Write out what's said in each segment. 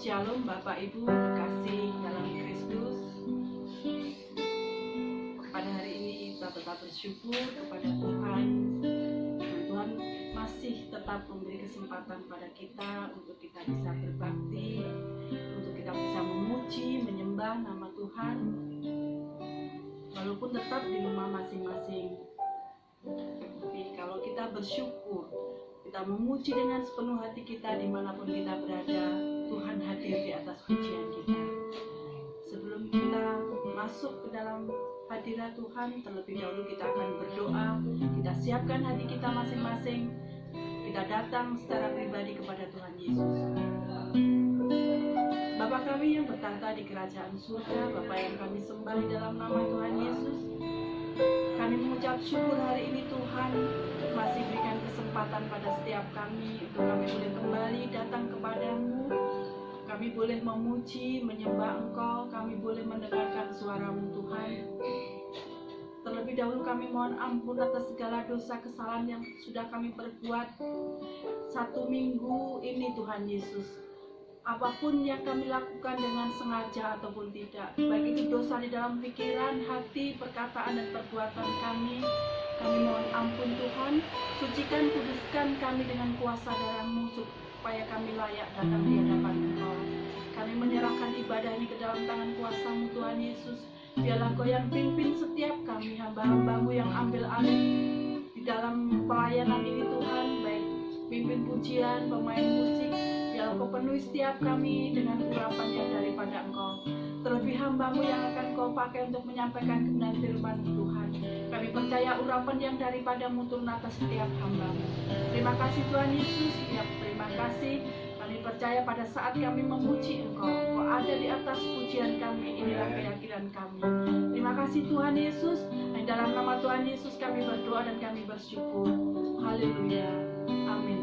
Shalom Bapak Ibu kekasih dalam Kristus. Pada hari ini kita tetap bersyukur kepada Tuhan. Tuhan masih tetap memberi kesempatan pada kita untuk kita bisa berbakti, untuk kita bisa memuji, menyembah nama Tuhan, walaupun tetap di rumah masing-masing. Tapi kalau kita bersyukur, kita memuji dengan sepenuh hati kita dimanapun kita berada, Tuhan hadir di atas pujian kita. Sebelum kita masuk ke dalam hadirat Tuhan, terlebih dahulu kita akan berdoa. Kita siapkan hati kita masing-masing. Kita datang secara pribadi kepada Tuhan Yesus. Bapa kami yang bertahta di kerajaan surga, Bapa yang kami sembah di dalam nama Tuhan Yesus, kami mengucap syukur hari ini Tuhan masih berikan kesempatan pada setiap kami untuk kami boleh kembali datang kepadamu. Kami boleh memuji, menyembah Engkau, kami boleh mendengarkan suara-Mu Tuhan. Terlebih dahulu kami mohon ampun atas segala dosa kesalahan yang sudah kami perbuat satu minggu ini Tuhan Yesus. Apapun yang kami lakukan dengan sengaja ataupun tidak, baik itu dosa di dalam pikiran, hati, perkataan dan perbuatan kami mohon ampun Tuhan. Sucikan, kuduskan kami dengan kuasa darah-Mu supaya kami layak datang di hadapan Engkau. Kami menyerahkan ibadah ini ke dalam tangan kuasa-Mu Tuhan Yesus. Biarlah Engkau yang pimpin setiap kami, hamba-hamba-Mu yang ambil alih di dalam pelayanan ini Tuhan, baik pimpin pujian, pemain musik. Biarlah Engkau penuhi setiap kami dengan urapan yang daripada Engkau. Terlebih hamba-Mu yang akan Kau pakai untuk menyampaikan kebenaran firman Tuhan. Kami percaya urapan yang daripada-Mu turun atas setiap hamba-Mu. Terima kasih Tuhan Yesus, ya terima kasih. Kami percaya pada saat kami memuji Engkau, Engkau ada di atas pujian kami, inilah keyakinan kami. Terima kasih Tuhan Yesus. Dan dalam nama Tuhan Yesus kami berdoa dan kami bersyukur. Haleluya. Amin.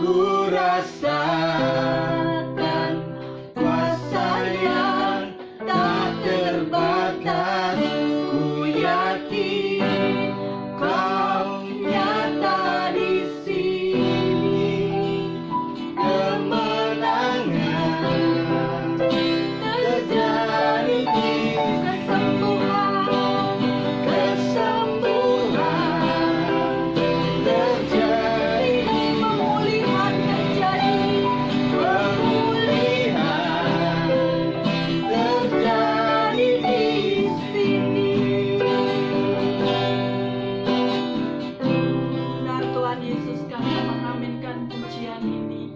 ku rasakan kuasa yang tak terbatas. Ku yakin kau nyata di sini. Kemenangan terjadi di kesembuhan terjadi, pemulihan terjadi di sini. Benar Tuhan Yesus, kami mengaminkan pujian ini.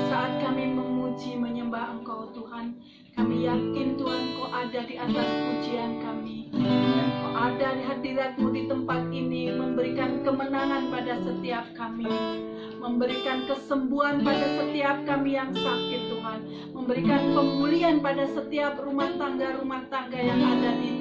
Saat kami memuji menyembah Engkau Tuhan, kami yakin Tuhan Kau ada di atas pujian kami. Kau ada di hadirat-Mu di tempat ini, memberikan kemenangan pada setiap kami, memberikan kesembuhan pada setiap kami yang sakit Tuhan, memberikan pemulihan pada setiap rumah tangga yang ada di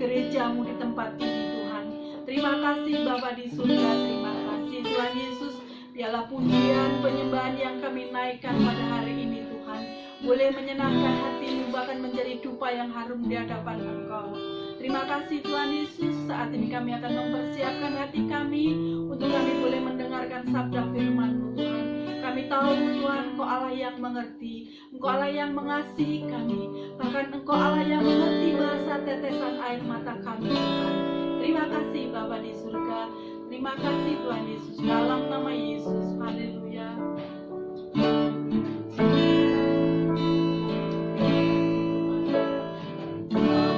gereja-Mu di tempat ini Tuhan. Terima kasih Bapa di surga, terima kasih Tuhan Yesus. Biarlah pujian penyembahan yang kami naikkan pada hari ini Tuhan boleh menyenangkan hati-Mu, bahkan menjadi dupa yang harum di hadapan Engkau. Terima kasih Tuhan Yesus. Saat ini kami akan mempersiapkan hati kami untuk kami boleh mendengarkan sabda firman-Mu Tuhan. Kami tahu Tuhan Engkau Allah yang mengerti, Engkau Allah yang mengasihi kami, bahkan Engkau Allah yang mengerti bahasa tetesan air mata kami Tuhan. Terima kasih Bapa di surga. Terima kasih Tuhan Yesus, dalam nama Yesus. Haleluya.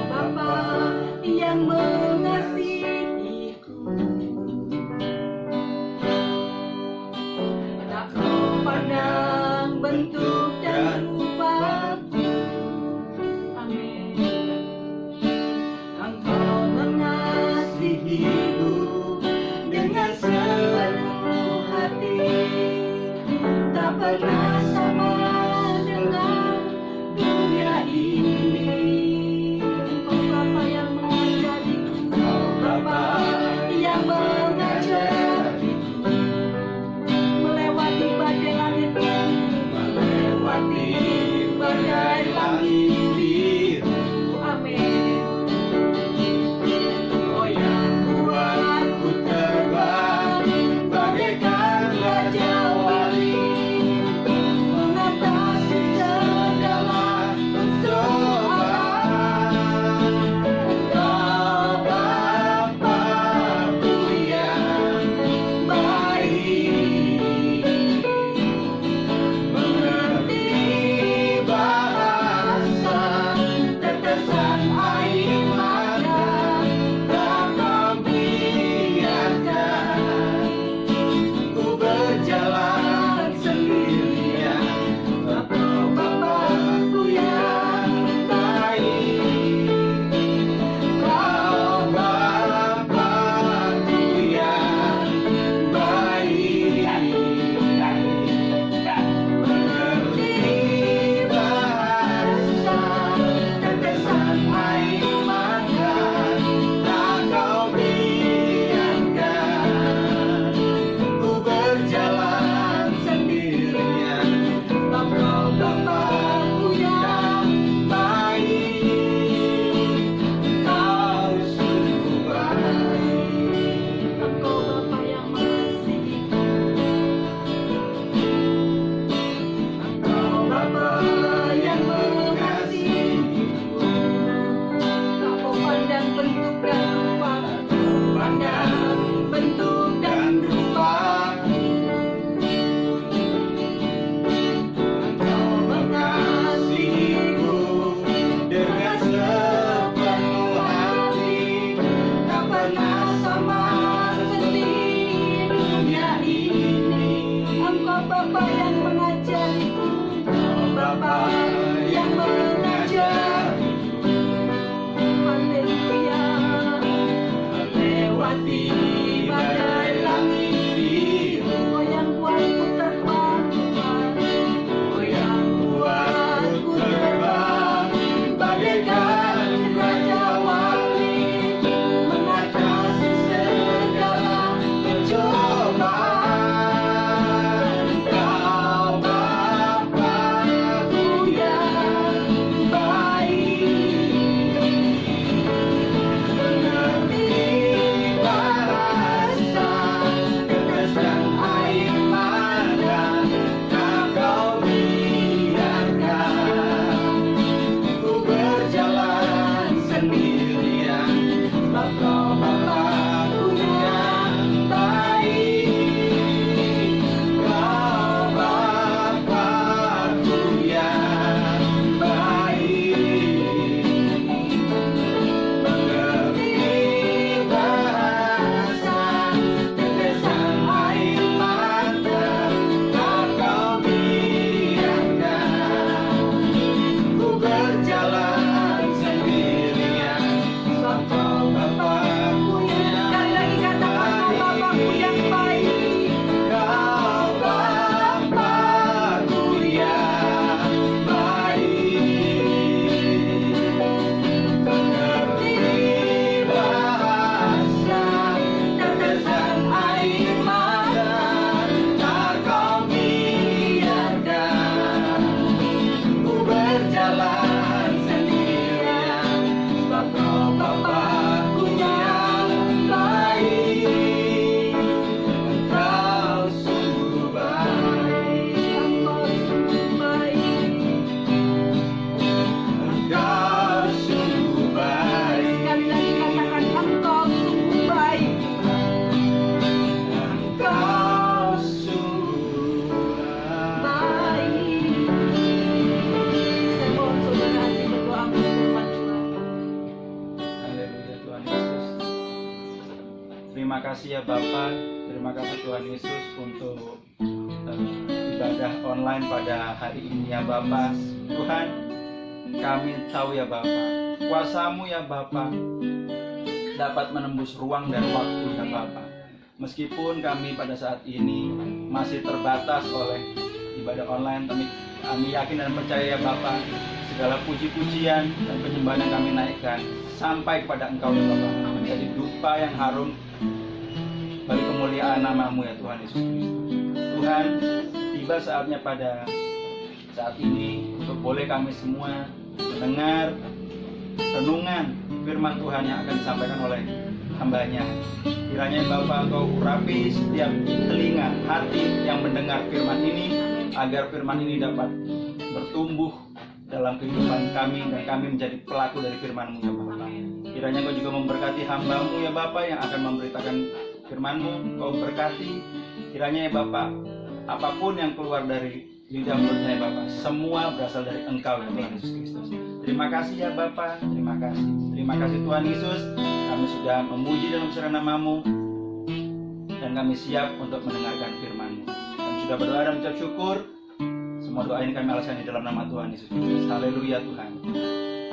Bapa yang mengasihiku, tak kau pandang bentuk dan rupaku. Amin. Engkau mengasihiku dengan sepenuh hati, tak pernah sama dengan dunia ini. Engkau Bapa yang mengajariku, Engkau Bapa yang mengajariku, melewati badai langit biru. Amin. Oh yang buatku terbang bagaikan raja wali, mengatasi segala persoalan. Engkau Bapa-Ku yang baik, mengerti bahasa tetesan air mata, tak kau biarkan ku berjalan sendirian. Engkau Bapa-Ku yang baik, Kau Bapa-Ku yang baik, mengerti bahasa tetesan air mata, tak kau biarkan ku berjalan sendirian. Engkau Bapa-Ku yang baik, Kau sungguh baik. Engkau Bapa yang mengasihiku, Engkau Bapa yang mengasihiku, tak kau pandang bentuk dan rupaku, pandang bentuk dan rupaku. Engkau mengasihiku dengan sepenuh hati, tak pernah sama seperti dunia ini. Engkau Bapa yang mengajariku, Engkau Bapa yang mengajariku. Haleluya. Melewati badai langit biru, oh yang buatku terbang Tuhan, oh yang buatku terbang bagaikan raja wali, mengatasi segala pencobaan. Engkau Terima kasih ya Bapa, terima kasih Tuhan Yesus untuk ibadah online pada hari ini ya Bapa. Tuhan, kami tahu ya Bapa, kuasa-Mu ya Bapa dapat menembus ruang dan waktu ya Bapa. Meskipun kami pada saat ini masih terbatas oleh ibadah online, kami yakin dan percaya ya Bapa, segala puji-pujian dan penyembahan yang kami naikkan sampai kepada Engkau ya Bapa, menjadi dupa yang harum bagi kemuliaan nama-Mu ya Tuhan Yesus Kristus. Tuhan, tiba saatnya pada saat ini untuk boleh kami semua mendengar renungan firman Tuhan yang akan disampaikan oleh hamba-Nya. Kiranya Bapa, Engkau urapi setiap telinga hati yang mendengar firman ini, agar firman ini dapat bertumbuh dalam kehidupan kami dan kami menjadi pelaku dari firman-Mu ya Bapa. Kiranya Engkau juga memberkati hamba-Mu ya Bapa yang akan memberitakan firman-Mu. Engkau berkati kiranya ya Bapa, apapun yang keluar dari lidah mulutnya ya Bapa, semua berasal dari Engkau ya Tuhan Yesus Kristus. Terima kasih ya Bapa, terima kasih. Terima kasih Tuhan Yesus, kami sudah memuji dalam besar nama-Mu dan kami siap untuk mendengarkan firman-Mu. Kami sudah berdoa dan mengucap syukur. Semua doa ini kami alaskan di dalam nama Tuhan Yesus Kristus. Haleluya Tuhan.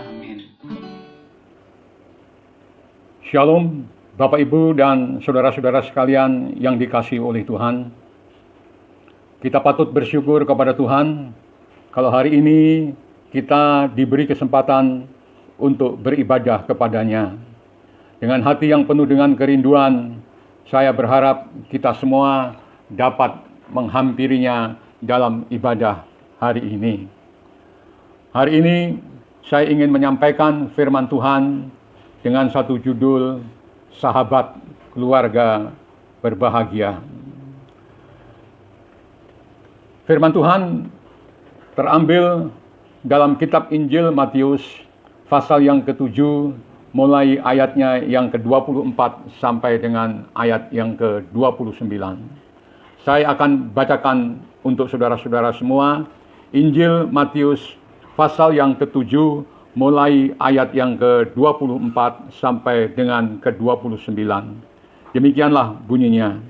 Amin. Shalom Bapak Ibu dan saudara-saudara sekalian yang dikasihi oleh Tuhan. Kita patut bersyukur kepada Tuhan kalau hari ini kita diberi kesempatan untuk beribadah kepada-Nya. Dengan hati yang penuh dengan kerinduan, saya berharap kita semua dapat menghampirinya dalam ibadah hari ini. Hari ini saya ingin menyampaikan firman Tuhan dengan satu judul, Sahabat Keluarga Berbahagia. Firman Tuhan terambil dalam kitab Injil Matius pasal yang ke-7 mulai ayatnya yang ke-24 sampai dengan ayat yang ke-29. Saya akan bacakan untuk saudara-saudara semua Injil Matius pasal yang ke-7 mulai ayat yang ke-24 sampai dengan ke-29. Demikianlah bunyinya.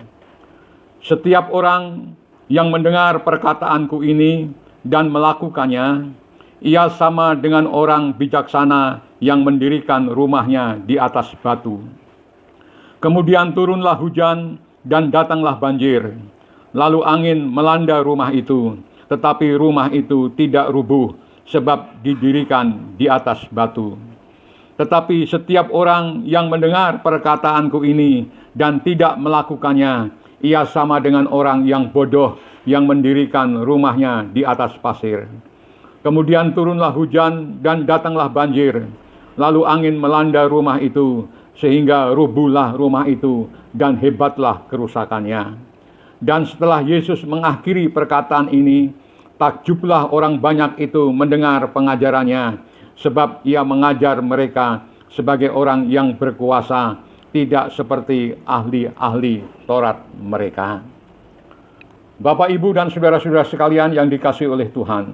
Setiap orang yang mendengar perkataanku ini dan melakukannya, ia sama dengan orang bijaksana yang mendirikan rumahnya di atas batu. Kemudian turunlah hujan dan datanglah banjir. Lalu angin melanda rumah itu, tetapi rumah itu tidak rubuh sebab didirikan di atas batu. Tetapi setiap orang yang mendengar perkataanku ini dan tidak melakukannya, ia sama dengan orang yang bodoh yang mendirikan rumahnya di atas pasir. Kemudian turunlah hujan dan datanglah banjir. Lalu angin melanda rumah itu, sehingga rubuhlah rumah itu dan hebatlah kerusakannya. Dan setelah Yesus mengakhiri perkataan ini, takjublah orang banyak itu mendengar pengajarannya, sebab ia mengajar mereka sebagai orang yang berkuasa, tidak seperti ahli-ahli Taurat mereka. Bapak, Ibu, dan saudara-saudara sekalian yang dikasihi oleh Tuhan,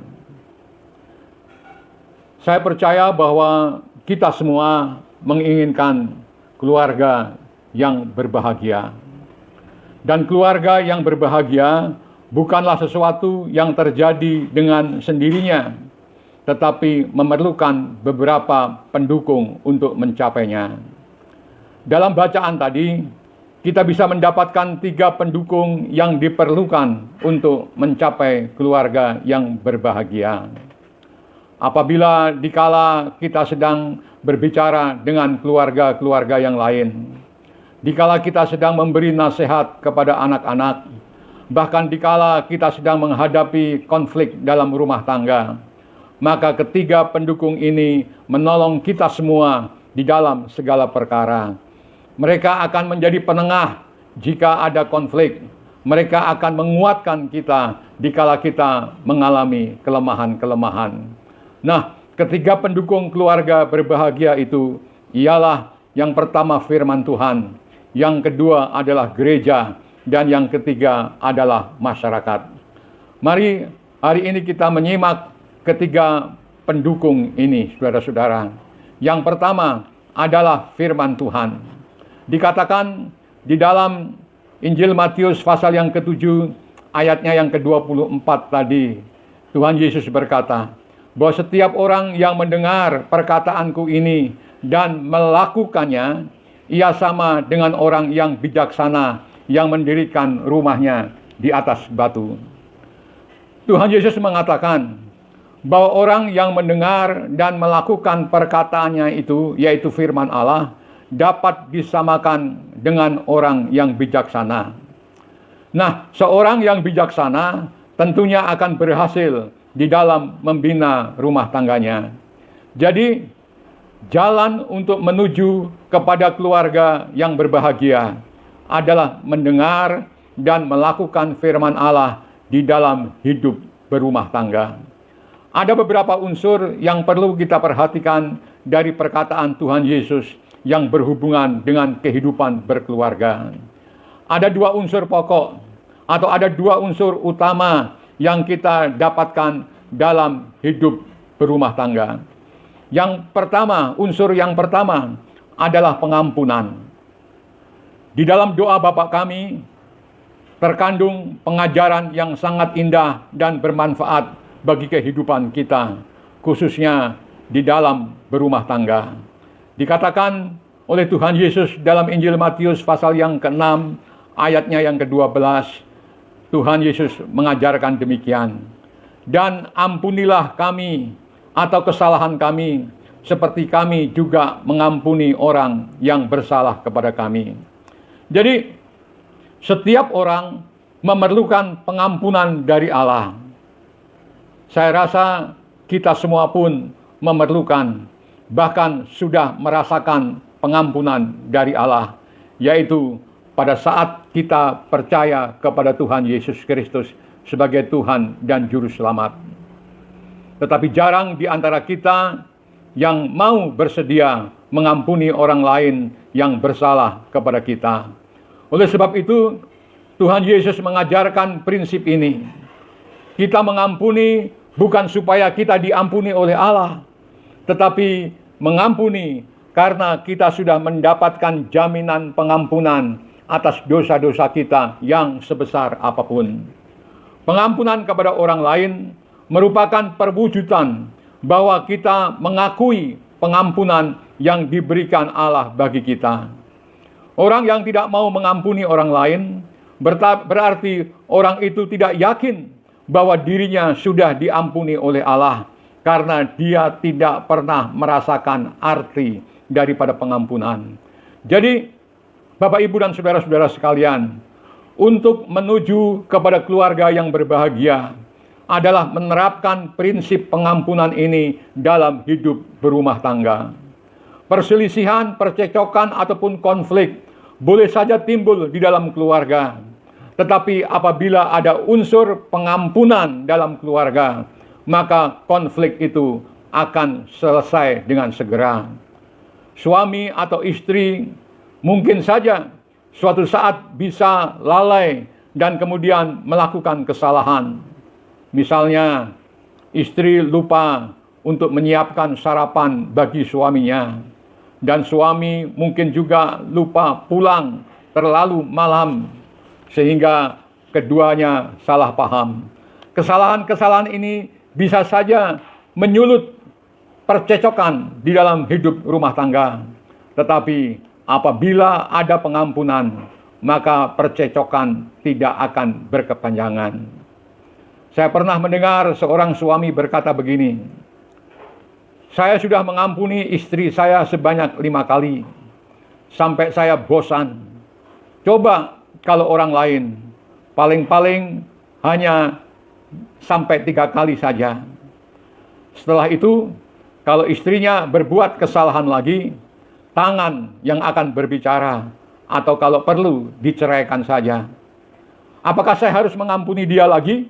saya percaya bahwa kita semua menginginkan keluarga yang berbahagia. Dan keluarga yang berbahagia bukanlah sesuatu yang terjadi dengan sendirinya, tetapi memerlukan beberapa pendukung untuk mencapainya. Dalam bacaan tadi, kita bisa mendapatkan 3 pendukung yang diperlukan untuk mencapai keluarga yang berbahagia. Apabila dikala kita sedang berbicara dengan keluarga-keluarga yang lain, dikala kita sedang memberi nasihat kepada anak-anak, bahkan dikala kita sedang menghadapi konflik dalam rumah tangga, maka ketiga pendukung ini menolong kita semua di dalam segala perkara. Mereka akan menjadi penengah jika ada konflik. Mereka akan menguatkan kita dikala kita mengalami kelemahan-kelemahan. Nah, ketiga pendukung keluarga berbahagia itu ialah yang pertama firman Tuhan, yang kedua adalah gereja, dan yang ketiga adalah masyarakat. Mari hari ini kita menyimak ketiga pendukung ini, saudara-saudara. Yang pertama adalah firman Tuhan. Dikatakan di dalam Injil Matius pasal yang ke-7 ayatnya yang ke-24 tadi, Tuhan Yesus berkata bahwa setiap orang yang mendengar perkataanku ini dan melakukannya, ia sama dengan orang yang bijaksana yang mendirikan rumahnya di atas batu. Tuhan Yesus mengatakan bahwa orang yang mendengar dan melakukan perkataannya itu, yaitu firman Allah, dapat disamakan dengan orang yang bijaksana. Nah, seorang yang bijaksana tentunya akan berhasil di dalam membina rumah tangganya. Jadi, jalan untuk menuju kepada keluarga yang berbahagia adalah mendengar dan melakukan firman Allah di dalam hidup berumah tangga. Ada beberapa unsur yang perlu kita perhatikan dari perkataan Tuhan Yesus yang berhubungan dengan kehidupan berkeluarga. Ada dua unsur pokok atau ada dua unsur utama yang kita dapatkan dalam hidup berumah tangga. Yang pertama, unsur yang pertama adalah pengampunan. Di dalam doa Bapa kami terkandung pengajaran yang sangat indah dan bermanfaat bagi kehidupan kita, khususnya di dalam berumah tangga. Dikatakan oleh Tuhan Yesus dalam Injil Matius pasal yang ke-6 ayatnya yang ke-12, Tuhan Yesus mengajarkan demikian. Dan ampunilah kami atau kesalahan kami seperti kami juga mengampuni orang yang bersalah kepada kami. Jadi setiap orang memerlukan pengampunan dari Allah. Saya rasa kita semua pun memerlukan, bahkan sudah merasakan pengampunan dari Allah, yaitu pada saat kita percaya kepada Tuhan Yesus Kristus sebagai Tuhan dan Juru Selamat. Tetapi jarang di antara kita yang mau bersedia mengampuni orang lain yang bersalah kepada kita. Oleh sebab itu, Tuhan Yesus mengajarkan prinsip ini. Kita mengampuni bukan supaya kita diampuni oleh Allah, tetapi mengampuni karena kita sudah mendapatkan jaminan pengampunan atas dosa-dosa kita yang sebesar apapun. Pengampunan kepada orang lain merupakan perwujudan bahwa kita mengakui pengampunan yang diberikan Allah bagi kita. Orang yang tidak mau mengampuni orang lain berarti orang itu tidak yakin bahwa dirinya sudah diampuni oleh Allah, karena dia tidak pernah merasakan arti daripada pengampunan. Jadi, Bapak, Ibu, dan saudara-saudara sekalian, untuk menuju kepada keluarga yang berbahagia adalah menerapkan prinsip pengampunan ini dalam hidup berumah tangga. Perselisihan, percekcokan, ataupun konflik boleh saja timbul di dalam keluarga. Tetapi apabila ada unsur pengampunan dalam keluarga, maka konflik itu akan selesai dengan segera. Suami atau istri mungkin saja suatu saat bisa lalai dan kemudian melakukan kesalahan. Misalnya, istri lupa untuk menyiapkan sarapan bagi suaminya, dan suami mungkin juga lupa pulang terlalu malam, sehingga keduanya salah paham. Kesalahan-kesalahan ini bisa saja menyulut percekcokan di dalam hidup rumah tangga. Tetapi apabila ada pengampunan, maka percekcokan tidak akan berkepanjangan. Saya pernah mendengar seorang suami berkata begini, "Saya sudah mengampuni istri saya sebanyak 5 kali, sampai saya bosan. Coba kalau orang lain, paling-paling hanya sampai 3 kali saja. Setelah itu, kalau istrinya berbuat kesalahan lagi, tangan yang akan berbicara, atau kalau perlu diceraikan saja. Apakah saya harus mengampuni dia lagi?"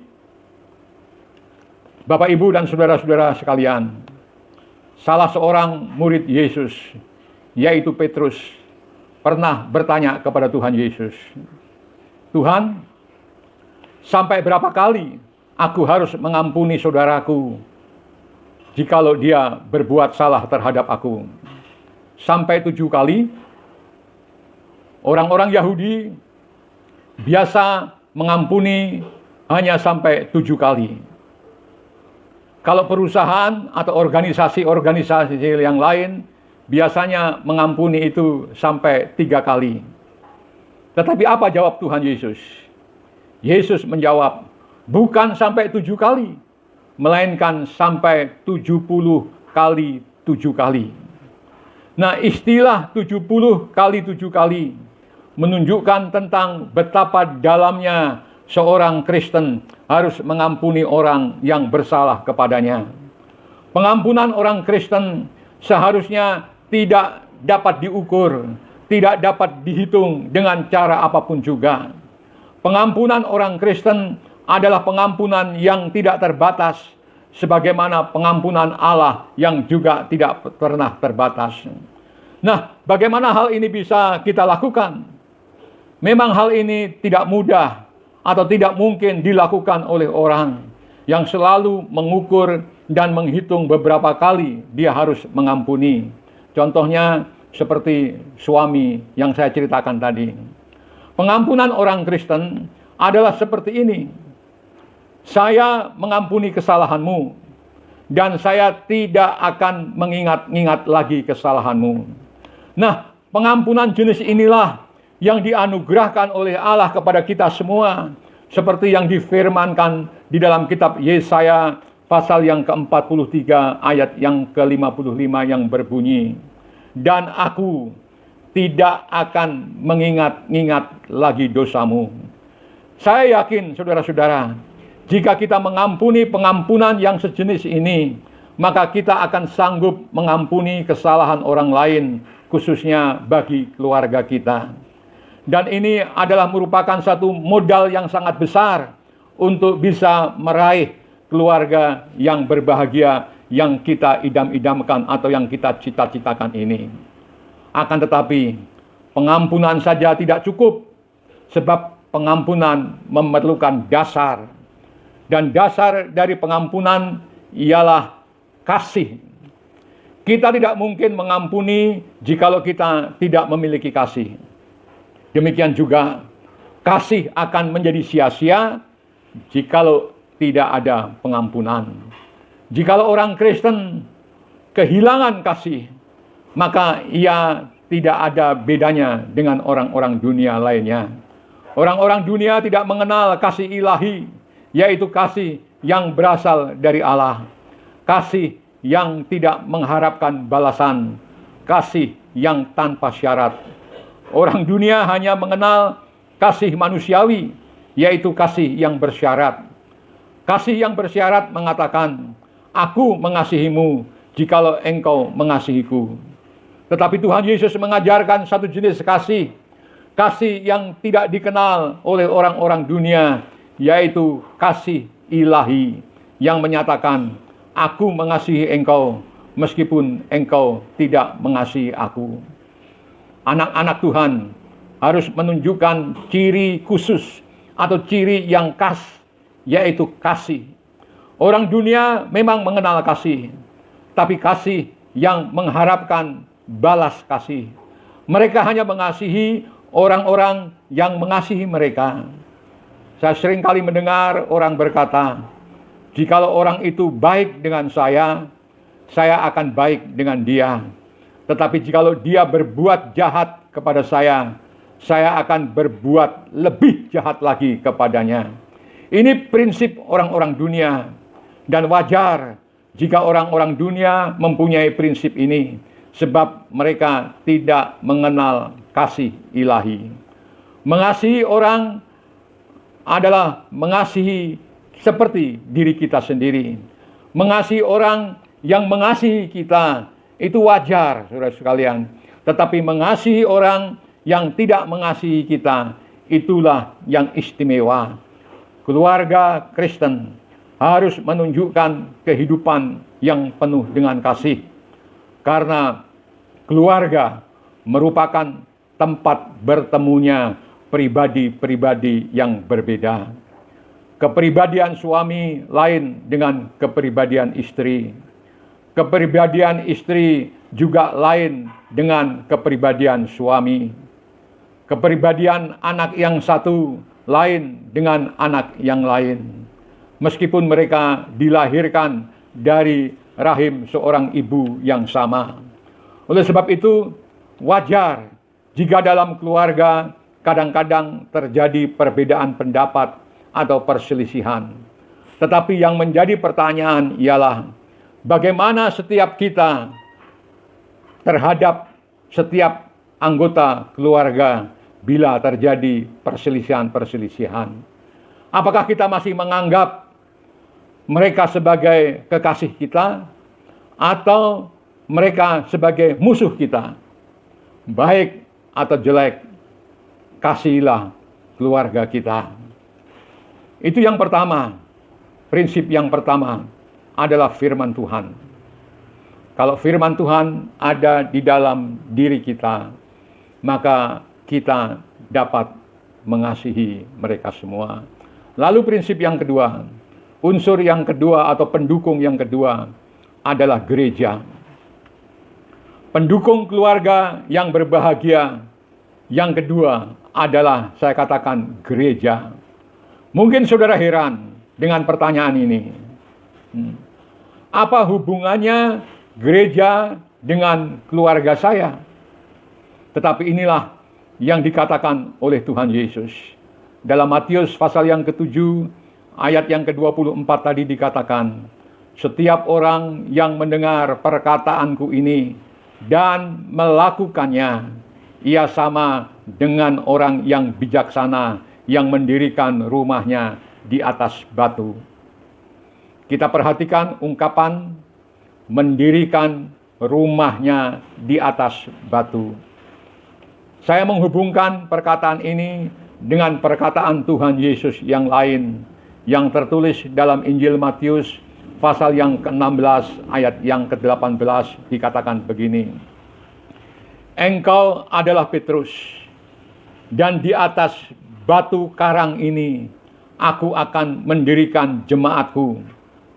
Bapak, Ibu, dan saudara-saudara sekalian, salah seorang murid Yesus, yaitu Petrus, pernah bertanya kepada Tuhan Yesus, "Tuhan, sampai berapa kali aku harus mengampuni saudaraku jikalau dia berbuat salah terhadap aku? Sampai 7 kali?" Orang-orang Yahudi biasa mengampuni hanya sampai 7 kali. Kalau perusahaan atau organisasi-organisasi yang lain biasanya mengampuni itu sampai 3 kali. Tetapi apa jawab Tuhan Yesus? Yesus menjawab, bukan sampai 7 kali, melainkan sampai 70 kali 7 kali. Nah, istilah 70 kali 7 kali menunjukkan tentang betapa dalamnya seorang Kristen harus mengampuni orang yang bersalah kepadanya. Pengampunan orang Kristen seharusnya tidak dapat diukur, tidak dapat dihitung dengan cara apapun juga. Pengampunan orang Kristen adalah pengampunan yang tidak terbatas, sebagaimana pengampunan Allah yang juga tidak pernah terbatas. Nah, bagaimana hal ini bisa kita lakukan? Memang hal ini tidak mudah atau tidak mungkin dilakukan oleh orang yang selalu mengukur dan menghitung beberapa kali dia harus mengampuni. Contohnya seperti suami yang saya ceritakan tadi. Pengampunan orang Kristen adalah seperti ini. Saya mengampuni kesalahanmu dan saya tidak akan mengingat-ingat lagi kesalahanmu. Nah, pengampunan jenis inilah yang dianugerahkan oleh Allah kepada kita semua, seperti yang difirmankan di dalam kitab Yesaya pasal yang ke-43 ayat yang ke-55 yang berbunyi, dan aku tidak akan mengingat-ingat lagi dosamu. Saya yakin saudara-saudara, jika kita mengampuni pengampunan yang sejenis ini, maka kita akan sanggup mengampuni kesalahan orang lain, khususnya bagi keluarga kita. Dan ini adalah merupakan satu modal yang sangat besar untuk bisa meraih keluarga yang berbahagia yang kita idam-idamkan atau yang kita cita-citakan ini. Akan tetapi, pengampunan saja tidak cukup, sebab pengampunan memerlukan dasar. Dan dasar dari pengampunan ialah kasih. Kita tidak mungkin mengampuni jikalau kita tidak memiliki kasih. Demikian juga kasih akan menjadi sia-sia jikalau tidak ada pengampunan. Jikalau orang Kristen kehilangan kasih, maka ia tidak ada bedanya dengan orang-orang dunia lainnya. Orang-orang dunia tidak mengenal kasih ilahi, yaitu kasih yang berasal dari Allah. Kasih yang tidak mengharapkan balasan, kasih yang tanpa syarat. Orang dunia hanya mengenal kasih manusiawi, yaitu kasih yang bersyarat. Kasih yang bersyarat mengatakan, aku mengasihimu jikalau engkau mengasihiku. Tetapi Tuhan Yesus mengajarkan satu jenis kasih, kasih yang tidak dikenal oleh orang-orang dunia, yaitu kasih ilahi yang menyatakan, aku mengasihi engkau meskipun engkau tidak mengasihi aku. Anak-anak Tuhan harus menunjukkan ciri khusus atau ciri yang khas, yaitu kasih. Orang dunia memang mengenal kasih, tapi kasih yang mengharapkan balas kasih. Mereka hanya mengasihi orang-orang yang mengasihi mereka. Saya sering kali mendengar orang berkata, jikalau orang itu baik dengan saya akan baik dengan dia. Tetapi jikalau dia berbuat jahat kepada saya akan berbuat lebih jahat lagi kepadanya. Ini prinsip orang-orang dunia. Dan wajar jika orang-orang dunia mempunyai prinsip ini, sebab mereka tidak mengenal kasih ilahi. Mengasihi orang adalah mengasihi seperti diri kita sendiri. Mengasihi orang yang mengasihi kita itu wajar, saudara sekalian. Tetapi mengasihi orang yang tidak mengasihi kita, itulah yang istimewa. Keluarga Kristen harus menunjukkan kehidupan yang penuh dengan kasih. Karena keluarga merupakan tempat bertemunya pribadi-pribadi yang berbeda. Kepribadian suami lain dengan kepribadian istri. Kepribadian istri juga lain dengan kepribadian suami. Kepribadian anak yang satu lain dengan anak yang lain. Meskipun mereka dilahirkan dari rahim seorang ibu yang sama. Oleh sebab itu, wajar jika dalam keluarga kadang-kadang terjadi perbedaan pendapat atau perselisihan. Tetapi yang menjadi pertanyaan ialah, bagaimana setiap kita terhadap setiap anggota keluarga bila terjadi perselisihan-perselisihan? Apakah kita masih menganggap mereka sebagai kekasih kita atau mereka sebagai musuh kita? Baik atau jelek, kasihilah keluarga kita. Itu yang pertama. Prinsip yang pertama adalah firman Tuhan. Kalau firman Tuhan ada di dalam diri kita, maka kita dapat mengasihi mereka semua. Lalu prinsip yang kedua, unsur yang kedua atau pendukung yang kedua adalah gereja. Pendukung keluarga yang berbahagia yang kedua adalah, saya katakan, gereja. Mungkin saudara heran dengan pertanyaan ini. Apa hubungannya gereja dengan keluarga saya? Tetapi inilah yang dikatakan oleh Tuhan Yesus. Dalam Matius pasal yang ke-7, ayat yang ke-24 tadi dikatakan, setiap orang yang mendengar perkataanku ini dan melakukannya, ia sama dengan orang yang bijaksana yang mendirikan rumahnya di atas batu. Kita perhatikan ungkapan mendirikan rumahnya di atas batu. Saya menghubungkan perkataan ini dengan perkataan Tuhan Yesus yang lain yang tertulis dalam Injil Matius pasal yang ke-16 ayat yang ke-18 dikatakan begini. Engkau adalah Petrus, dan di atas batu karang ini aku akan mendirikan jemaatku,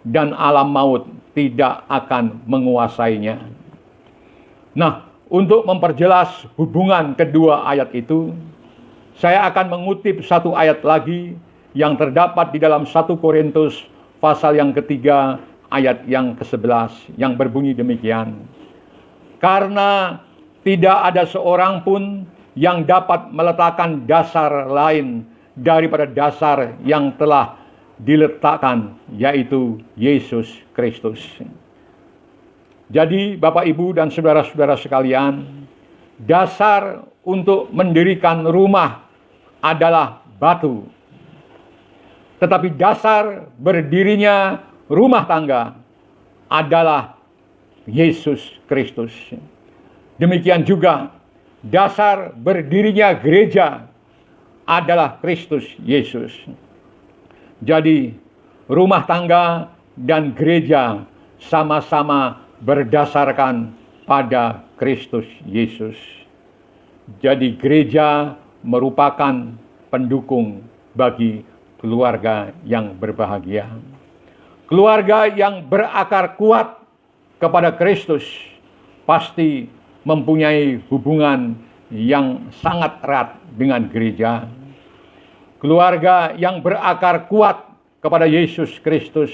dan alam maut tidak akan menguasainya. Nah, untuk memperjelas hubungan kedua ayat itu, saya akan mengutip satu ayat lagi yang terdapat di dalam 1 Korintus pasal yang ketiga ayat yang ke-11 yang berbunyi demikian. Karena tidak ada seorang pun yang dapat meletakkan dasar lain daripada dasar yang telah diletakkan, yaitu Yesus Kristus. Jadi Bapak Ibu dan saudara-saudara sekalian, dasar untuk mendirikan rumah adalah batu. Tetapi dasar berdirinya rumah tangga adalah Yesus Kristus. Demikian juga dasar berdirinya gereja adalah Kristus Yesus. Jadi rumah tangga dan gereja sama-sama berdasarkan pada Kristus Yesus. Jadi gereja merupakan pendukung bagi keluarga yang berbahagia. Keluarga yang berakar kuat kepada Kristus pasti mempunyai hubungan yang sangat erat dengan gereja. Keluarga yang berakar kuat kepada Yesus Kristus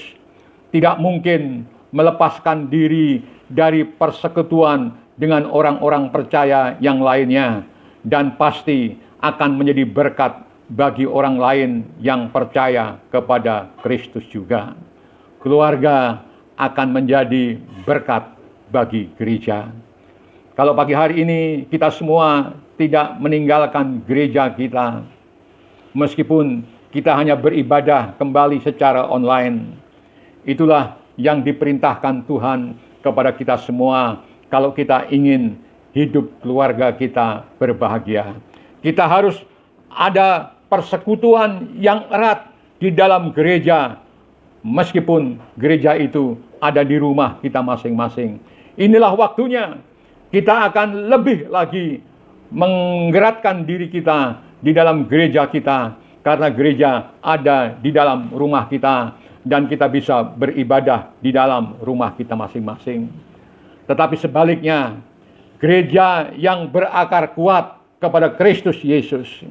tidak mungkin melepaskan diri dari persekutuan dengan orang-orang percaya yang lainnya, dan pasti akan menjadi berkat bagi orang lain yang percaya kepada Kristus juga. Keluarga akan menjadi berkat bagi gereja. Kalau pagi hari ini kita semua tidak meninggalkan gereja kita, meskipun kita hanya beribadah kembali secara online, itulah yang diperintahkan Tuhan kepada kita semua kalau kita ingin hidup keluarga kita berbahagia. Kita harus ada persekutuan yang erat di dalam gereja, meskipun gereja itu ada di rumah kita masing-masing. Inilah waktunya kita akan lebih lagi menggerakkan diri kita di dalam gereja kita, karena gereja ada di dalam rumah kita dan kita bisa beribadah di dalam rumah kita masing-masing. Tetapi sebaliknya, gereja yang berakar kuat kepada Kristus Yesus,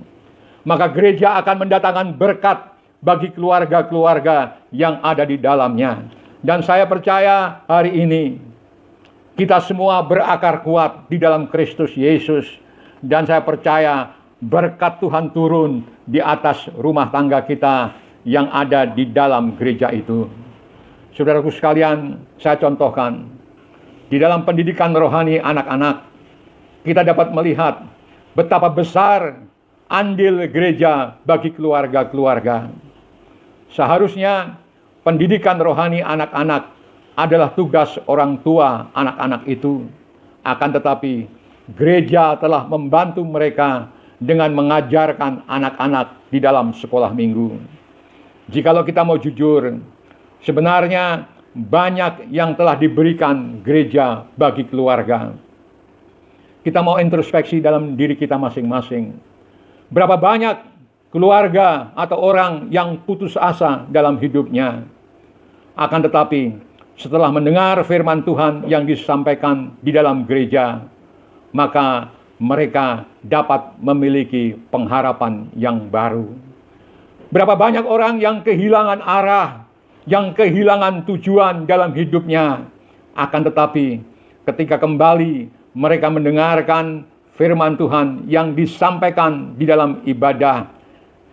maka gereja akan mendatangkan berkat bagi keluarga-keluarga yang ada di dalamnya. Dan saya percaya hari ini kita semua berakar kuat di dalam Kristus Yesus. Dan saya percaya berkat Tuhan turun di atas rumah tangga kita yang ada di dalam gereja itu. Saudaraku sekalian, saya contohkan, di dalam pendidikan rohani anak-anak, kita dapat melihat betapa besar andil gereja bagi keluarga-keluarga. Seharusnya pendidikan rohani anak-anak adalah tugas orang tua anak-anak itu. Akan tetapi gereja telah membantu mereka dengan mengajarkan anak-anak di dalam sekolah minggu. Jikalau kita mau jujur, sebenarnya banyak yang telah diberikan gereja bagi keluarga. Kita mau introspeksi dalam diri kita masing-masing. Berapa banyak keluarga atau orang yang putus asa dalam hidupnya. Akan tetapi setelah mendengar firman Tuhan yang disampaikan di dalam gereja, maka mereka dapat memiliki pengharapan yang baru. Berapa banyak orang yang kehilangan arah, yang kehilangan tujuan dalam hidupnya. Akan tetapi ketika kembali mereka mendengarkan firman Tuhan yang disampaikan di dalam ibadah,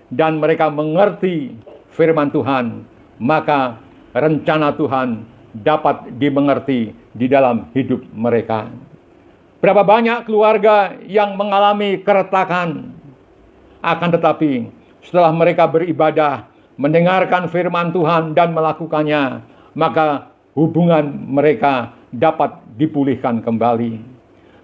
dan mereka mengerti firman Tuhan, maka rencana Tuhan dapat dimengerti di dalam hidup mereka. Berapa banyak keluarga yang mengalami keretakan, akan tetapi setelah mereka beribadah, mendengarkan firman Tuhan dan melakukannya, maka hubungan mereka dapat dipulihkan kembali.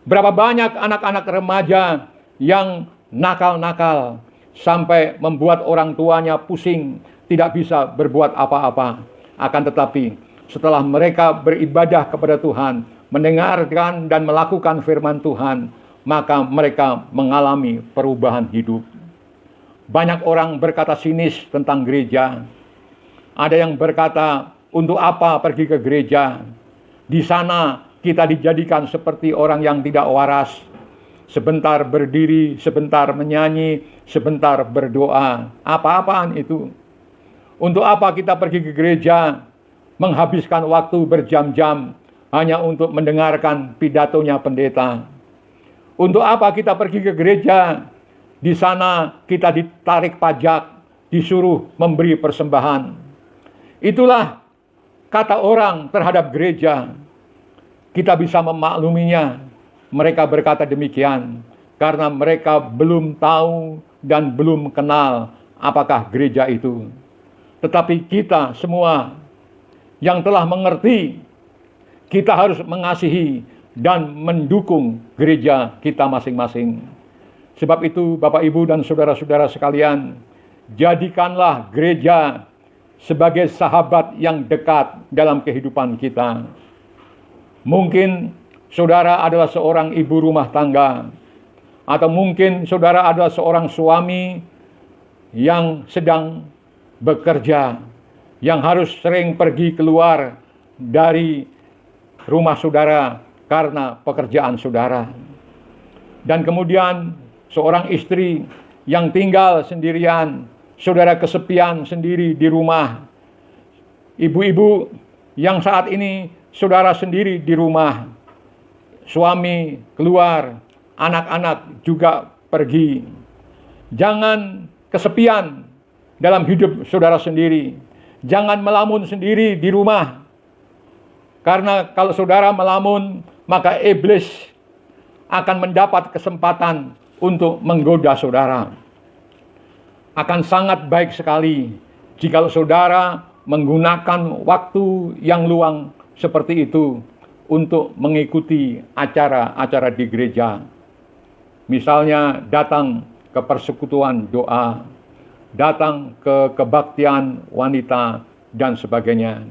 Berapa banyak anak-anak remaja yang nakal-nakal, sampai membuat orang tuanya pusing, tidak bisa berbuat apa-apa. Akan tetapi setelah mereka beribadah kepada Tuhan, mendengarkan dan melakukan firman Tuhan, maka mereka mengalami perubahan hidup. Banyak orang berkata sinis tentang gereja. Ada yang berkata, untuk apa pergi ke gereja? Di sana kita dijadikan seperti orang yang tidak waras. Sebentar berdiri, sebentar menyanyi, sebentar berdoa. Apa-apaan itu? Untuk apa kita pergi ke gereja, menghabiskan waktu berjam-jam hanya untuk mendengarkan pidatonya pendeta? Untuk apa kita pergi ke gereja? Di sana kita ditarik pajak, disuruh memberi persembahan. Itulah kata orang terhadap gereja. Kita bisa memakluminya. Mereka berkata demikian karena mereka belum tahu dan belum kenal apakah gereja itu. Tetapi kita semua yang telah mengerti, kita harus mengasihi dan mendukung gereja kita masing-masing. Sebab itu Bapak Ibu dan saudara-saudara sekalian, jadikanlah gereja sebagai sahabat yang dekat dalam kehidupan kita. Mungkin saudara adalah seorang ibu rumah tangga, atau mungkin saudara adalah seorang suami yang sedang bekerja, yang harus sering pergi keluar dari rumah saudara karena pekerjaan saudara. Dan kemudian seorang istri yang tinggal sendirian, saudara kesepian sendiri di rumah. Ibu-ibu yang saat ini saudara sendiri di rumah, suami keluar, anak-anak juga pergi. Jangan kesepian dalam hidup saudara sendiri. Jangan melamun sendiri di rumah. Karena kalau saudara melamun, maka iblis akan mendapat kesempatan untuk menggoda saudara. Akan sangat baik sekali jika saudara menggunakan waktu yang luang seperti itu untuk mengikuti acara-acara di gereja. Misalnya datang ke persekutuan doa, datang ke kebaktian wanita, dan sebagainya.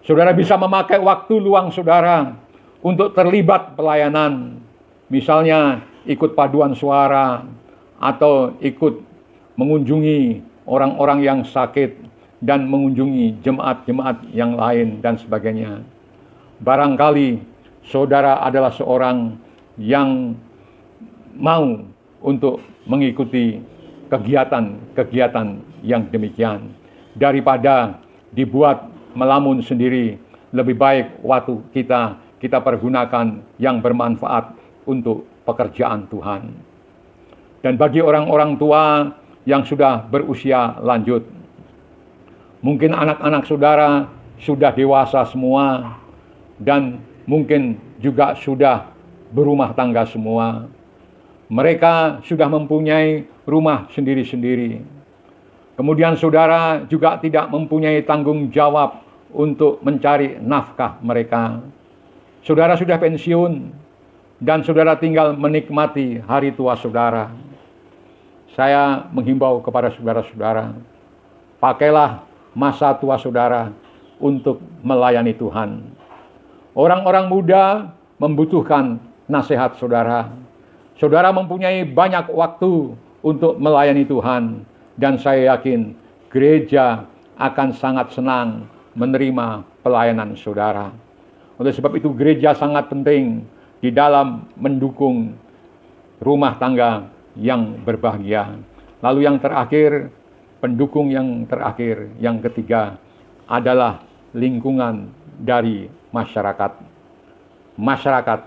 Saudara bisa memakai waktu luang saudara untuk terlibat pelayanan. Misalnya ikut paduan suara, atau ikut mengunjungi orang-orang yang sakit, dan mengunjungi jemaat-jemaat yang lain, dan sebagainya. Barangkali saudara adalah seorang yang mau untuk mengikuti kegiatan-kegiatan yang demikian. Daripada dibuat melamun sendiri, lebih baik waktu kita pergunakan yang bermanfaat untuk pekerjaan Tuhan. Dan bagi orang-orang tua yang sudah berusia lanjut, mungkin anak-anak saudara sudah dewasa semua dan mungkin juga sudah berumah tangga semua. Mereka sudah mempunyai rumah sendiri-sendiri. Kemudian saudara juga tidak mempunyai tanggung jawab untuk mencari nafkah mereka. Saudara sudah pensiun dan saudara tinggal menikmati hari tua saudara. Saya menghimbau kepada saudara-saudara, pakailah masa tua saudara untuk melayani Tuhan. Orang-orang muda membutuhkan nasihat saudara. Saudara mempunyai banyak waktu untuk melayani Tuhan, dan saya yakin gereja akan sangat senang menerima pelayanan saudara. Oleh sebab itu gereja sangat penting di dalam mendukung rumah tangga yang berbahagia. Lalu yang terakhir, pendukung yang terakhir, yang ketiga adalah lingkungan dari masyarakat. Masyarakat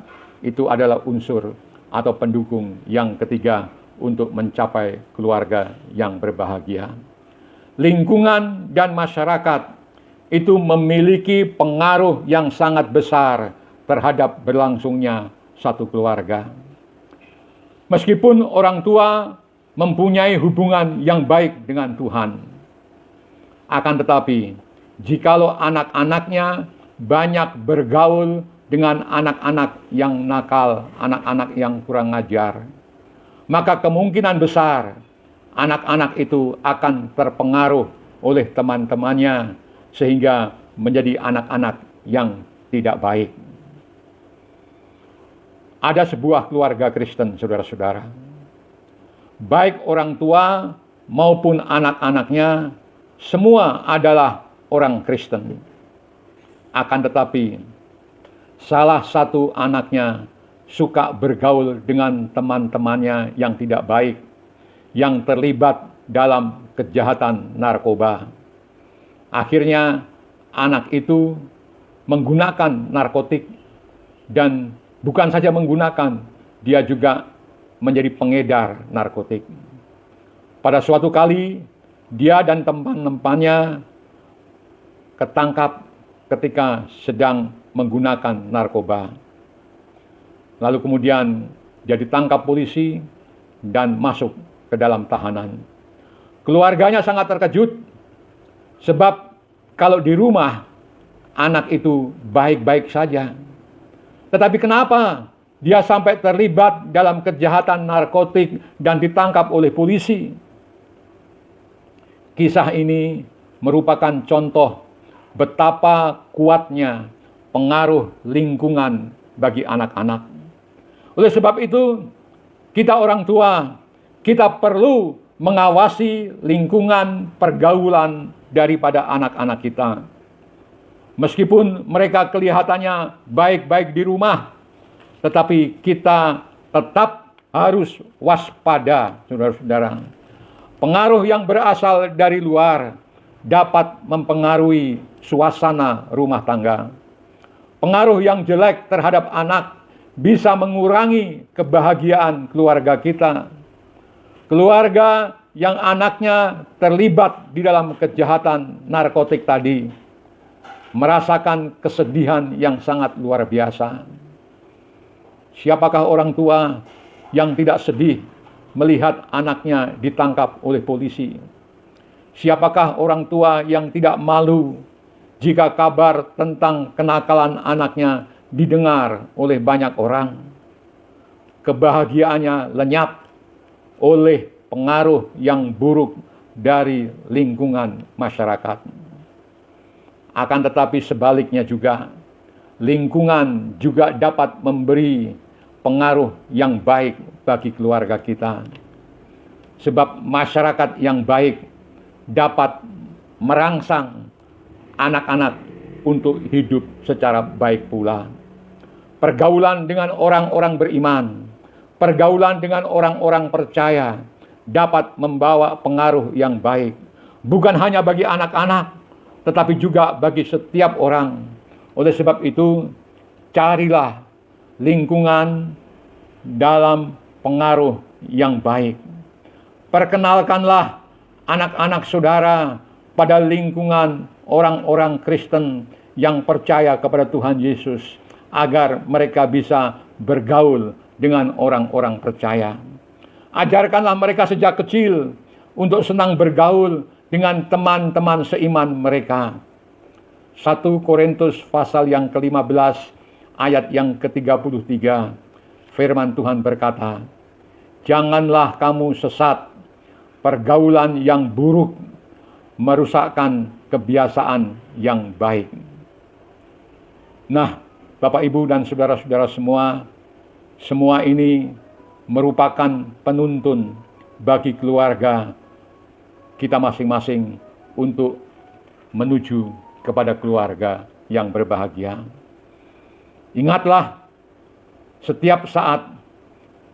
itu adalah unsur atau pendukung yang ketiga untuk mencapai keluarga yang berbahagia. Lingkungan dan masyarakat itu memiliki pengaruh yang sangat besar terhadap berlangsungnya satu keluarga. Meskipun orang tua mempunyai hubungan yang baik dengan Tuhan, akan tetapi jikalau anak-anaknya banyak bergaul dengan anak-anak yang nakal, anak-anak yang kurang ajar, maka kemungkinan besar anak-anak itu akan terpengaruh oleh teman-temannya sehingga menjadi anak-anak yang tidak baik. Ada sebuah keluarga Kristen, saudara-saudara. Baik orang tua maupun anak-anaknya, semua adalah orang Kristen. Akan tetapi, salah satu anaknya suka bergaul dengan teman-temannya yang tidak baik, yang terlibat dalam kejahatan narkoba. Akhirnya, anak itu menggunakan narkotik dan bukan saja menggunakan, dia juga menjadi pengedar narkotik. Pada suatu kali, dia dan teman-temannya ketangkap ketika sedang menggunakan narkoba. Lalu kemudian dia ditangkap polisi dan masuk ke dalam tahanan. Keluarganya sangat terkejut, sebab kalau di rumah anak itu baik-baik saja. Tetapi kenapa dia sampai terlibat dalam kejahatan narkotik dan ditangkap oleh polisi? Kisah ini merupakan contoh betapa kuatnya pengaruh lingkungan bagi anak-anak. Oleh sebab itu, kita orang tua, kita perlu mengawasi lingkungan pergaulan daripada anak-anak kita. Meskipun mereka kelihatannya baik-baik di rumah, tetapi kita tetap harus waspada, saudara-saudara. Pengaruh yang berasal dari luar dapat mempengaruhi suasana rumah tangga. Pengaruh yang jelek terhadap anak bisa mengurangi kebahagiaan keluarga kita. Keluarga yang anaknya terlibat di dalam kejahatan narkotik tadi merasakan kesedihan yang sangat luar biasa. Siapakah orang tua yang tidak sedih melihat anaknya ditangkap oleh polisi? Siapakah orang tua yang tidak malu jika kabar tentang kenakalan anaknya didengar oleh banyak orang? Kebahagiaannya lenyap oleh pengaruh yang buruk dari lingkungan masyarakat. Akan tetapi sebaliknya juga, lingkungan juga dapat memberi pengaruh yang baik bagi keluarga kita. Sebab masyarakat yang baik dapat merangsang anak-anak untuk hidup secara baik pula. Pergaulan dengan orang-orang beriman, pergaulan dengan orang-orang percaya dapat membawa pengaruh yang baik, bukan hanya bagi anak-anak, tetapi juga bagi setiap orang. Oleh sebab itu, carilah lingkungan dalam pengaruh yang baik. Perkenalkanlah anak-anak saudara pada lingkungan orang-orang Kristen yang percaya kepada Tuhan Yesus, agar mereka bisa bergaul dengan orang-orang percaya. Ajarkanlah mereka sejak kecil untuk senang bergaul dengan teman-teman seiman mereka. 1 Korintus pasal yang ke-15 ayat yang ke-33, firman Tuhan berkata, "Janganlah kamu sesat, pergaulan yang buruk merusakkan kebiasaan yang baik." Nah, Bapak, Ibu, dan saudara-saudara semua ini merupakan penuntun bagi keluarga kita masing-masing untuk menuju kepada keluarga yang berbahagia. Ingatlah setiap saat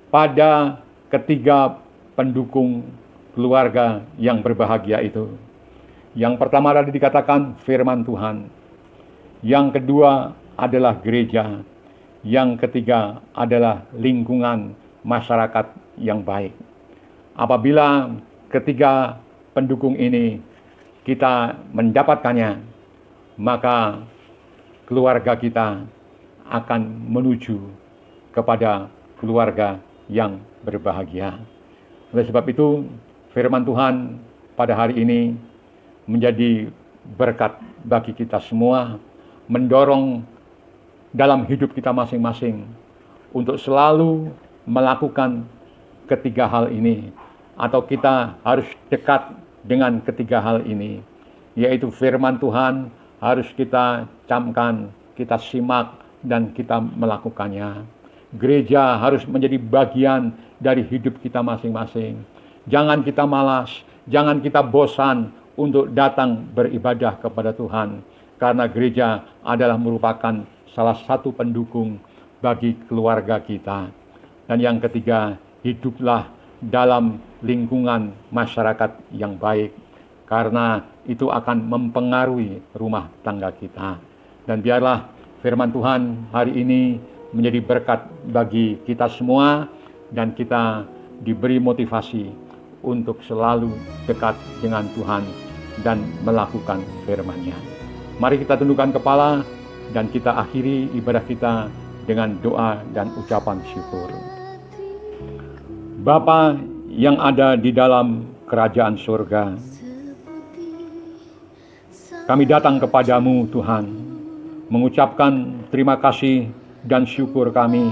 pada ketiga pendukung keluarga yang berbahagia itu. Yang pertama tadi dikatakan firman Tuhan. Yang kedua adalah gereja. Yang ketiga adalah lingkungan masyarakat yang baik. Apabila ketiga pendukung ini kita mendapatkannya, maka keluarga kita akan menuju kepada keluarga yang berbahagia. Oleh sebab itu, firman Tuhan pada hari ini menjadi berkat bagi kita semua, mendorong dalam hidup kita masing-masing untuk selalu melakukan ketiga hal ini, atau kita harus dekat dengan ketiga hal ini, yaitu firman Tuhan harus kita camkan, kita simak, dan kita melakukannya. Gereja harus menjadi bagian dari hidup kita masing-masing. Jangan kita malas, jangan kita bosan untuk datang beribadah kepada Tuhan, karena gereja adalah merupakan salah satu pendukung bagi keluarga kita. Dan yang ketiga, hiduplah dalam lingkungan masyarakat yang baik, karena itu akan mempengaruhi rumah tangga kita. Dan biarlah firman Tuhan hari ini menjadi berkat bagi kita semua, dan kita diberi motivasi untuk selalu dekat dengan Tuhan dan melakukan firman-Nya. Mari kita tundukkan kepala dan kita akhiri ibadah kita dengan doa dan ucapan syukur. Bapa yang ada di dalam kerajaan surga, kami datang kepadamu Tuhan, mengucapkan terima kasih dan syukur kami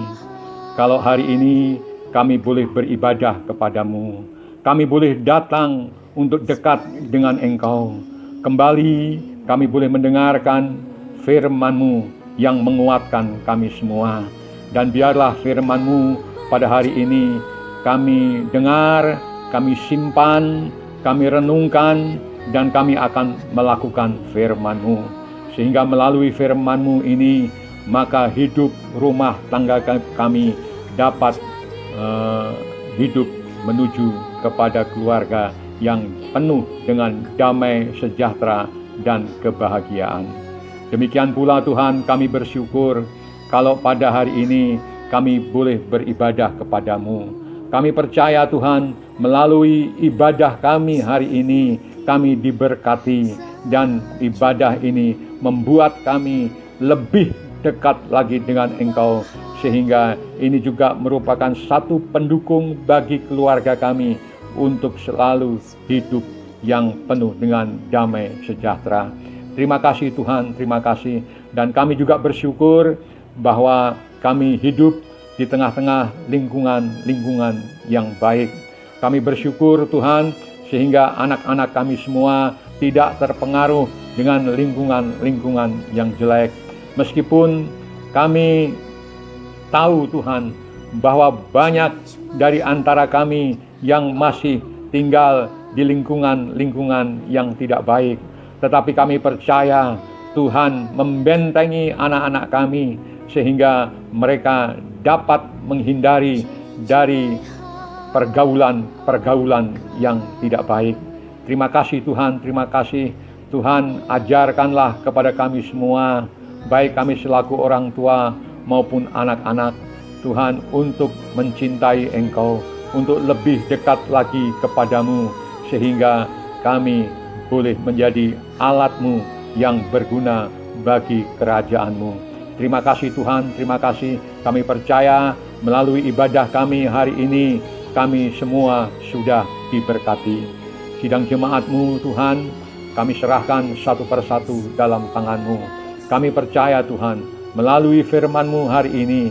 kalau hari ini kami boleh beribadah kepadamu. Kami boleh datang untuk dekat dengan Engkau. Kembali kami boleh mendengarkan firman-Mu yang menguatkan kami semua. Dan biarlah firman-Mu pada hari ini kami dengar, kami simpan, kami renungkan, dan kami akan melakukan firman-Mu. Sehingga melalui firman-Mu ini, maka hidup rumah tangga kami dapat hidup menuju kepada keluarga yang penuh dengan damai, sejahtera, dan kebahagiaan. Demikian pula Tuhan, kami bersyukur kalau pada hari ini kami boleh beribadah kepadamu. Kami percaya Tuhan, melalui ibadah kami hari ini, kami diberkati, dan ibadah ini membuat kami lebih dekat lagi dengan Engkau, sehingga ini juga merupakan satu pendukung bagi keluarga kami untuk selalu hidup yang penuh dengan damai sejahtera. Terima kasih Tuhan, terima kasih. Dan kami juga bersyukur bahwa kami hidup di tengah-tengah lingkungan yang baik. Kami bersyukur Tuhan, sehingga anak-anak kami semua tidak terpengaruh dengan lingkungan yang jelek. Meskipun kami tahu Tuhan bahwa banyak dari antara kami yang masih tinggal di lingkungan yang tidak baik, tetapi kami percaya Tuhan membentengi anak-anak kami sehingga mereka dapat menghindari dari pergaulan-pergaulan yang tidak baik. Terima kasih Tuhan, terima kasih Tuhan, ajarkanlah kepada kami semua, baik kami selaku orang tua maupun anak-anak, Tuhan, untuk mencintai Engkau, untuk lebih dekat lagi kepadamu, sehingga kami boleh menjadi alat-Mu yang berguna bagi kerajaan-Mu. Terima kasih Tuhan, terima kasih. Kami percaya melalui ibadah kami hari ini, kami semua sudah diberkati. Sidang jemaat-Mu Tuhan, kami serahkan satu persatu dalam tangan-Mu. Kami percaya Tuhan, melalui firman-Mu hari ini,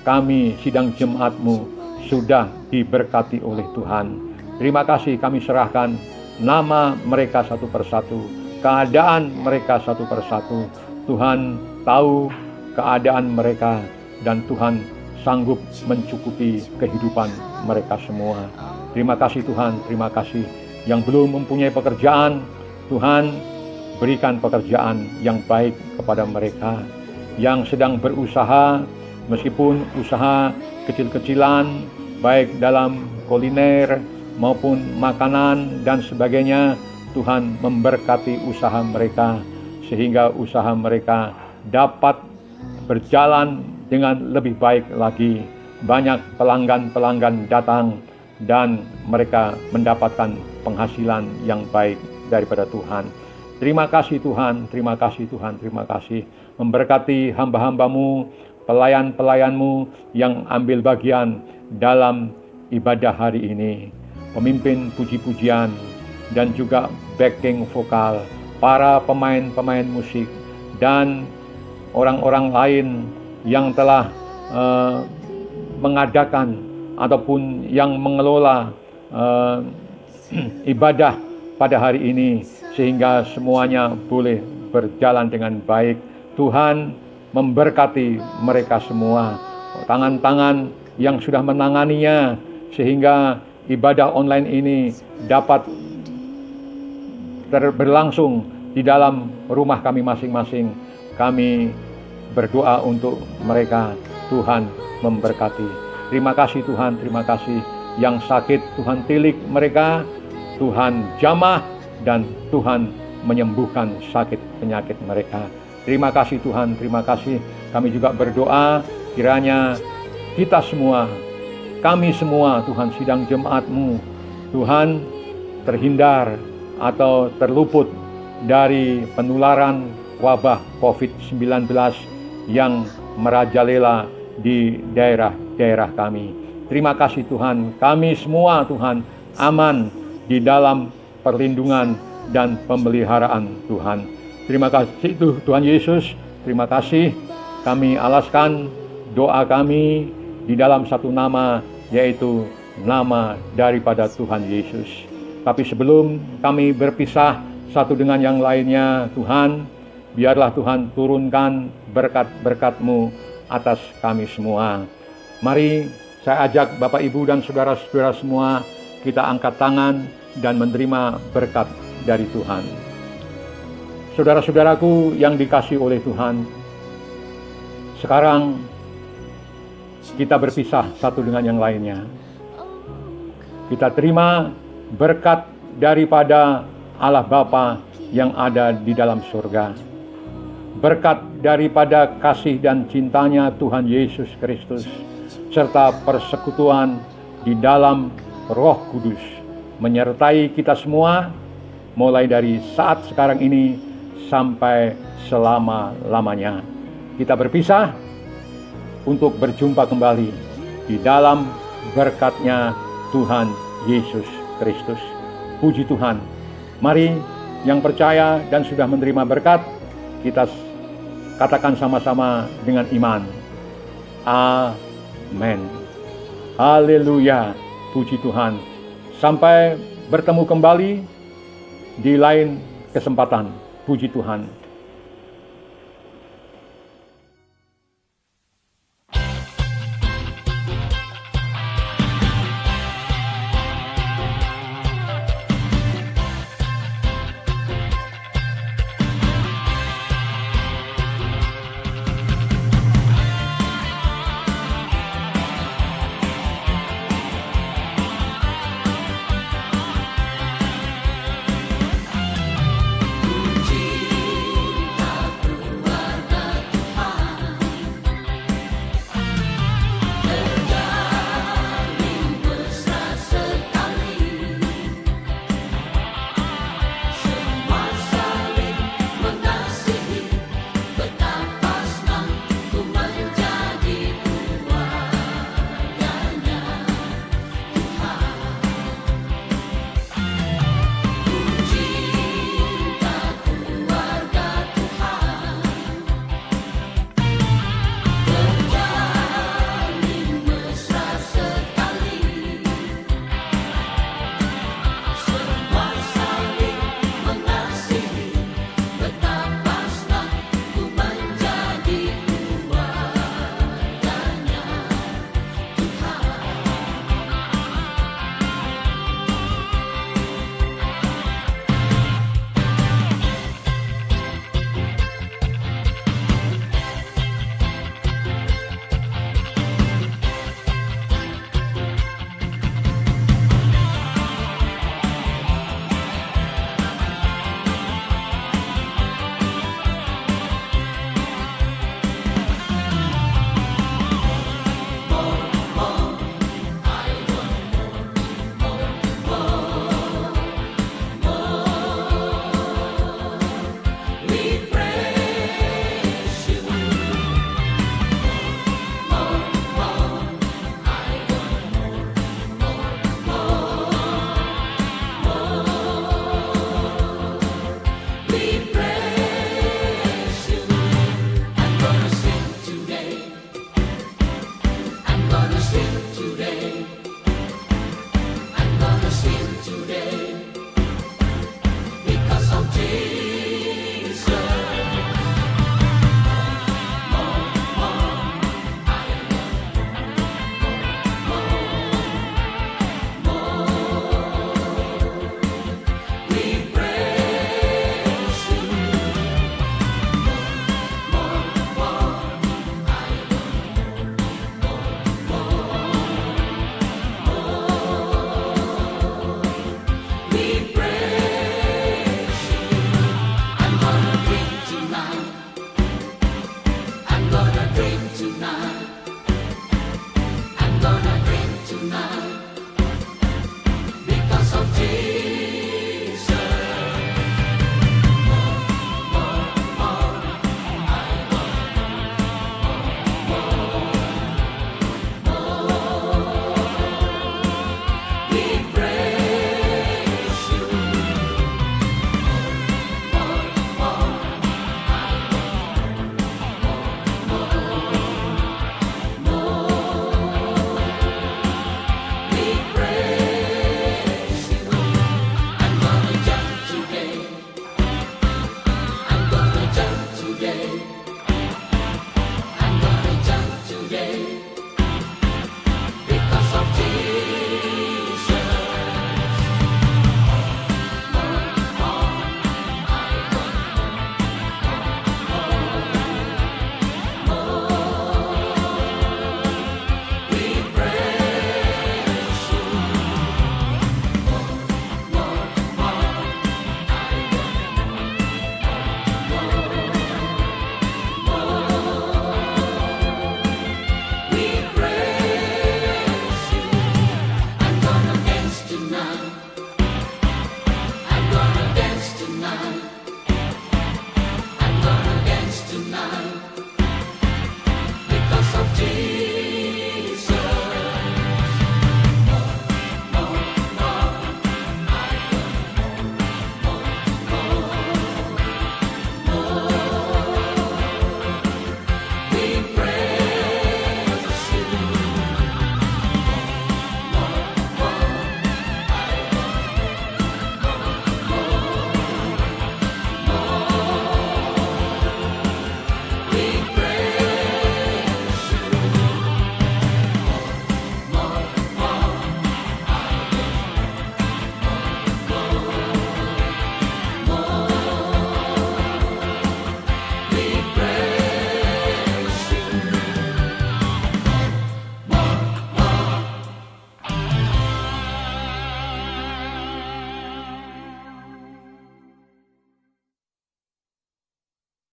kami sidang jemaat-Mu sudah diberkati oleh Tuhan. Terima kasih, kami serahkan nama mereka satu persatu, keadaan mereka satu persatu. Tuhan tahu keadaan mereka dan Tuhan sanggup mencukupi kehidupan mereka semua. Terima kasih Tuhan, terima kasih. Yang belum mempunyai pekerjaan, Tuhan berikan pekerjaan yang baik kepada mereka. Yang sedang berusaha, meskipun usaha kecil-kecilan, baik dalam kuliner maupun makanan dan sebagainya, Tuhan memberkati usaha mereka, sehingga usaha mereka dapat berjalan dengan lebih baik lagi. Banyak pelanggan-pelanggan datang dan mereka mendapatkan penghasilan yang baik daripada Tuhan. Terima kasih Tuhan, terima kasih Tuhan, terima kasih. Memberkati hamba-hamba-Mu, pelayan-pelayan-Mu yang ambil bagian dalam ibadah hari ini. Pemimpin puji-pujian dan juga backing vokal, para pemain-pemain musik, dan orang-orang lain yang telah mengadakan ataupun yang mengelola ibadah pada hari ini, sehingga semuanya boleh berjalan dengan baik. Tuhan memberkati mereka semua, tangan-tangan yang sudah menanganinya, sehingga ibadah online ini dapat berlangsung di dalam rumah kami masing-masing. Kami berdoa untuk mereka, Tuhan memberkati. Terima kasih Tuhan, terima kasih. Yang sakit Tuhan tilik mereka, Tuhan jamah, dan Tuhan menyembuhkan sakit penyakit mereka. Terima kasih Tuhan, terima kasih. Kami juga berdoa kiranya kita semua, kami semua Tuhan, sidang jemaat-Mu, Tuhan, terhindar atau terluput dari penularan wabah COVID-19 yang merajalela di daerah-daerah kami. Terima kasih Tuhan, kami semua Tuhan aman di dalam perlindungan dan pemeliharaan Tuhan. Terima kasih Tuhan Yesus, terima kasih. Kami alaskan doa kami di dalam satu nama, yaitu nama daripada Tuhan Yesus. Tapi sebelum kami berpisah satu dengan yang lainnya, Tuhan, biarlah Tuhan turunkan berkat-berkat-Mu atas kami semua. Mari saya ajak Bapak Ibu dan saudara-saudara semua, kita angkat tangan dan menerima berkat dari Tuhan. Saudara-saudaraku yang dikasihi oleh Tuhan, sekarang kita berpisah satu dengan yang lainnya. Kita terima berkat daripada Allah Bapa yang ada di dalam surga. Berkat daripada kasih dan cintanya Tuhan Yesus Kristus, serta persekutuan di dalam Roh Kudus menyertai kita semua, mulai dari saat sekarang ini sampai selama-lamanya. Kita berpisah untuk berjumpa kembali di dalam berkat-Nya Tuhan Yesus Kristus. Puji Tuhan. Mari yang percaya dan sudah menerima berkat, kita katakan sama-sama dengan iman. Amin. Haleluya. Puji Tuhan. Sampai bertemu kembali di lain kesempatan. Puji Tuhan.